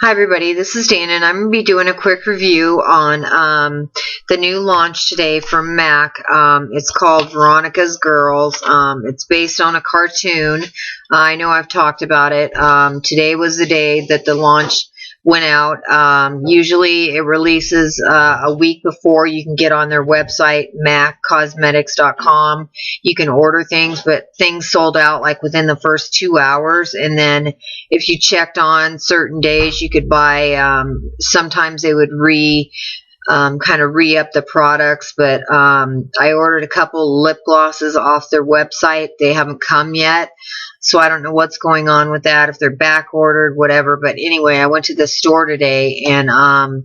Hi everybody, this is Dana and I'm going to be doing a quick review on the new launch today from MAC. It's called Veronica's Girls. It's based on a cartoon. I know I've talked about it. Today was the day that the launch went out. Usually it releases a week before. You can get on their website, maccosmetics.com. You can order things, but things sold out like within the first 2 hours. And then if you checked on certain days, you could buy, sometimes they would kind of re-up the products, but I ordered a couple lip glosses off their website. They haven't come yet, so I don't know what's going on with that, if they're back ordered, whatever. But anyway, I went to the store today and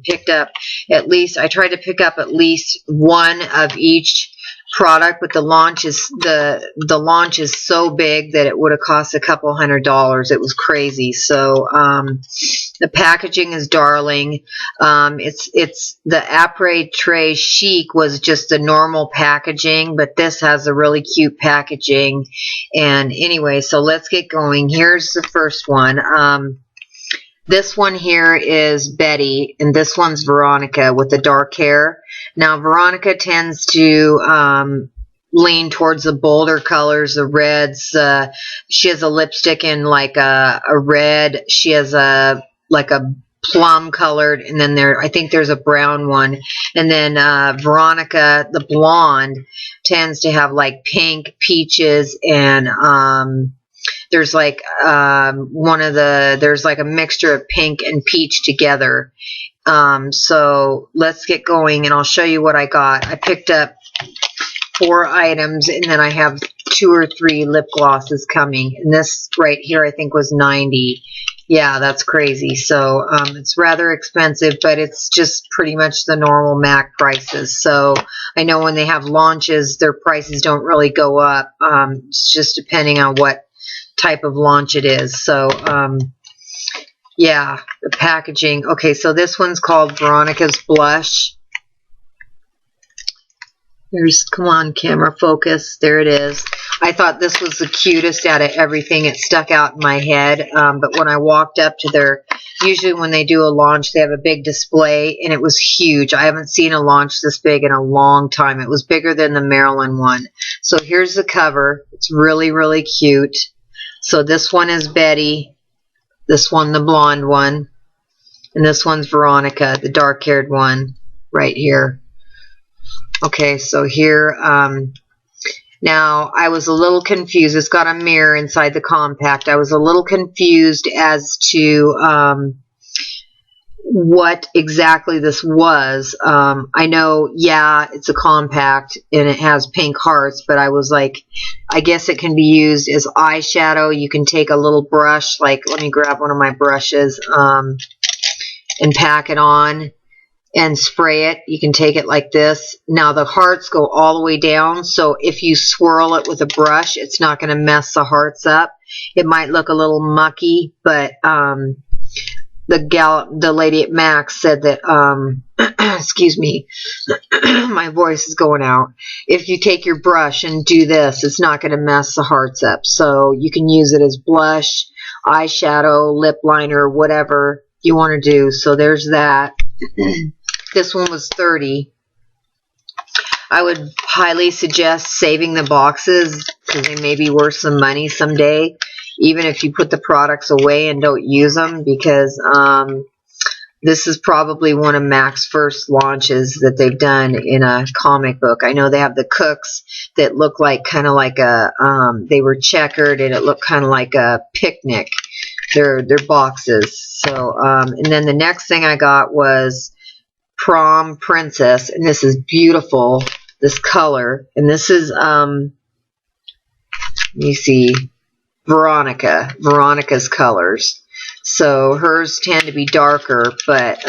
picked up I tried to pick up at least one of each product, but the launch is so big that it would have cost a couple $100. It was crazy. So the packaging is darling. It's the Après Trait Chic was just the normal packaging, but this has a really cute packaging. And anyway, so let's get going. Here's the first one. This one here is Betty, and this one's Veronica with the dark hair. Now, Veronica tends to lean towards the bolder colors, the reds. She has a lipstick in like a red. She has like a plum colored, and then I think there's a brown one. And then Veronica, the blonde, tends to have like pink, peaches, and there's like there's like a mixture of pink and peach together. So let's get going and I'll show you what I got. I picked up 4 items and then I have 2 or 3 lip glosses coming. And this right here I think was $90. Yeah, that's crazy. So it's rather expensive, but it's just pretty much the normal MAC prices. So I know when they have launches, their prices don't really go up. It's just depending on what type of launch it is. So yeah, the packaging. Okay, so this one's called Veronica's Blush. Come on, camera focus. There it is. I thought this was the cutest out of everything. It stuck out in my head. But when I walked up to usually when they do a launch, they have a big display, and it was huge. I haven't seen a launch this big in a long time. It was bigger than the Maryland one. So here's the cover. It's really, really cute. So this one is Betty. This one, the blonde one. And this one's Veronica, the dark-haired one, right here. Okay, so here, now I was a little confused. It's got a mirror inside the compact. I was a little confused as to what exactly this was. I know, yeah, it's a compact and it has pink hearts, but I was like, I guess it can be used as eyeshadow. You can take a little brush, like, let me grab one of my brushes, and pack it on and spray it. You can take it like this. Now the hearts go all the way down, so if you swirl it with a brush, it's not going to mess the hearts up. It might look a little mucky, but the lady at MAC said that excuse me, my voice is going out. If you take your brush and do this, it's not going to mess the hearts up. So you can use it as blush, eyeshadow, lip liner, whatever you want to do. So there's that. This one was $30. I would highly suggest saving the boxes because they may be worth some money someday, even if you put the products away and don't use them, because this is probably one of MAC's first launches that they've done in a comic book. I know they have the Cooks that look like kind of like they were checkered and it looked kind of like a picnic. They're boxes. So and then the next thing I got was Prom Princess, and this is beautiful, this color. And this is let me see, Veronica's colors. So hers tend to be darker, but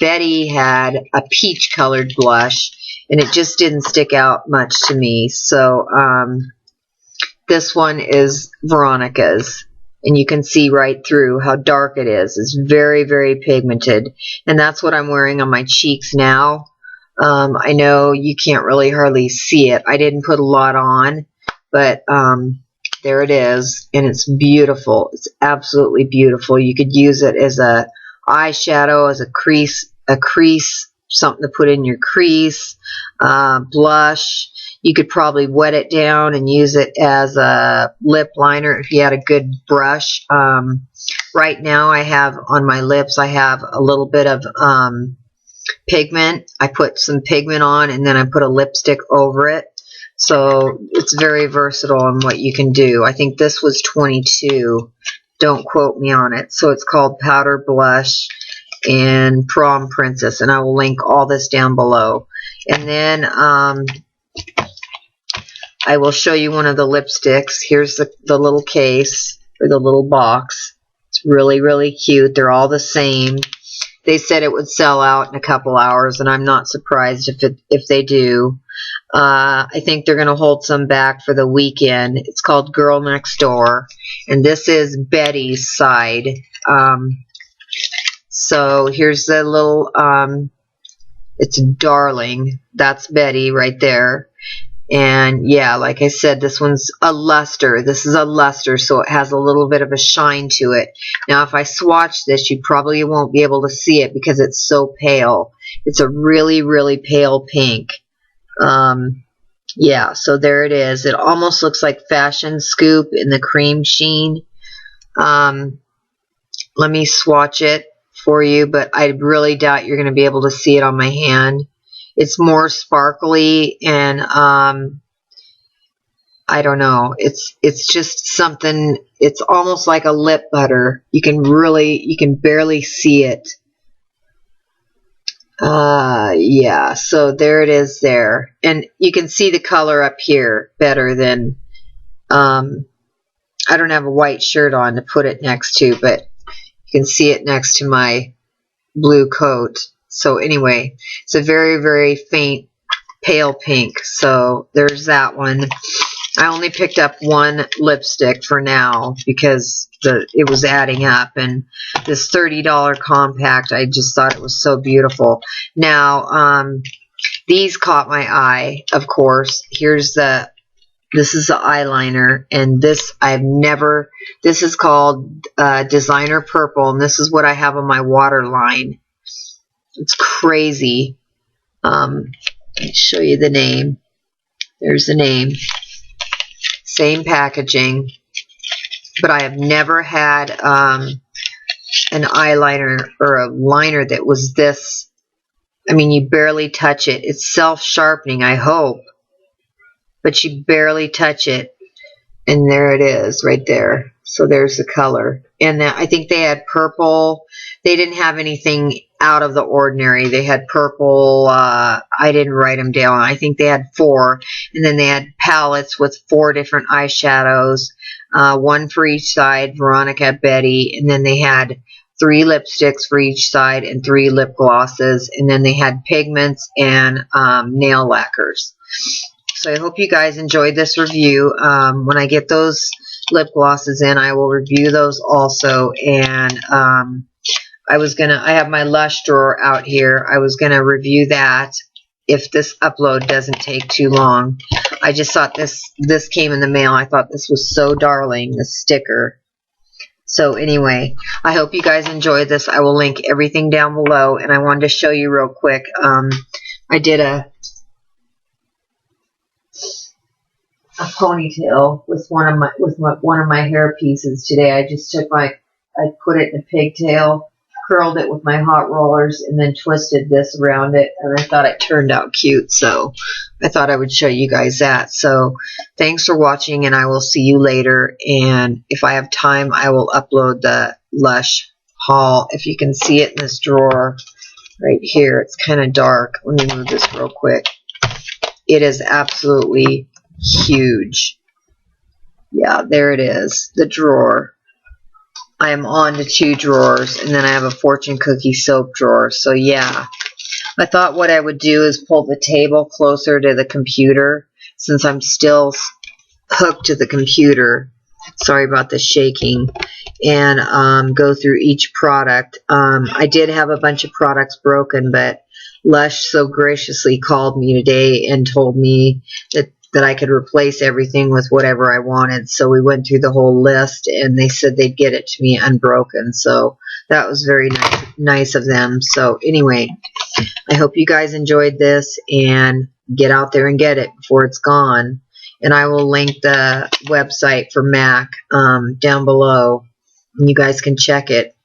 Betty had a peach colored blush and it just didn't stick out much to me. So this one is Veronica's, and you can see right through how dark it is. It's very, very pigmented, and that's what I'm wearing on my cheeks now. I know you can't really hardly see it. I didn't put a lot on, but there it is, and it's beautiful. It's absolutely beautiful. You could use it as a eyeshadow as a crease, something to put in your crease, blush. You could probably wet it down and use it as a lip liner if you had a good brush. Right now I have on my lips, I have a little bit of pigment. I put some pigment on and then I put a lipstick over it. So it's very versatile in what you can do. I think this was $22. Don't quote me on it. So it's called Powder Blush and Prom Princess, and I will link all this down below. And then I will show you one of the lipsticks. Here's the little case, or the little box. It's really, really cute. They're all the same. They said it would sell out in a couple hours, and I'm not surprised if they do. I think they're going to hold some back for the weekend. It's called Girl Next Door, and this is Betty's side. So here's the little, it's Darling. That's Betty right there. And yeah, like I said, this one's a luster. This is a luster, so it has a little bit of a shine to it. Now, if I swatch this, you probably won't be able to see it because it's so pale. It's a really, really pale pink. Yeah, so there it is. It almost looks like Fashion Scoop in the cream sheen. Let me swatch it for you, but I really doubt you're going to be able to see it on my hand. It's more sparkly, and I don't know. It's just something. It's almost like a lip butter. You can barely see it. Yeah. So there it is there, and you can see the color up here better than. I don't have a white shirt on to put it next to, but you can see it next to my blue coat. So anyway, it's a very, very faint pale pink. So there's that one. I only picked up one lipstick for now because it was adding up. And this $30 compact, I just thought it was so beautiful. Now, these caught my eye, of course. This is the eyeliner, and this is called Designer Purple, and this is what I have on my waterline. It's crazy. Let me show you the name. There's the name. Same packaging. But I have never had an eyeliner or a liner that was this. I mean, you barely touch it. It's self-sharpening, I hope. But you barely touch it. And there it is, right there. So there's the color. And I think they had purple. They didn't have anything out of the ordinary. They had purple. I didn't write them down. I think they had 4. And then they had palettes with 4 different eyeshadows. One for each side, Veronica, Betty. And then they had 3 lipsticks for each side and 3 lip glosses. And then they had pigments and nail lacquers. So I hope you guys enjoyed this review. When I get those lip glosses in, I will review those also. And I have my Lush drawer out here. I was going to review that if this upload doesn't take too long. I just thought this came in the mail. I thought this was so darling, the sticker. So anyway, I hope you guys enjoyed this. I will link everything down below. And I wanted to show you real quick. I did a ponytail with one of my hair pieces today. I just took I put it in a pigtail, curled it with my hot rollers, and then twisted this around it, and I thought it turned out cute, so I thought I would show you guys that. So thanks for watching, and I will see you later, and if I have time, I will upload the Lush haul. If you can see it in this drawer right here, it's kind of dark. Let me move this real quick. It is absolutely huge. Yeah, there it is, the drawer. I am on to 2 drawers, and then I have a fortune cookie soap drawer. So yeah, I thought what I would do is pull the table closer to the computer since I'm still hooked to the computer. Sorry about the shaking. And go through each product. I did have a bunch of products broken, but Lush so graciously called me today and told me that that I could replace everything with whatever I wanted. So we went through the whole list, and they said they'd get it to me unbroken. So that was very nice of them. So anyway, I hope you guys enjoyed this, and get out there and get it before it's gone. And I will link the website for Mac down below, and you guys can check it.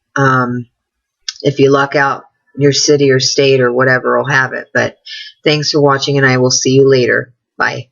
If you luck out, your city or state or whatever will have it. But thanks for watching, and I will see you later. Bye.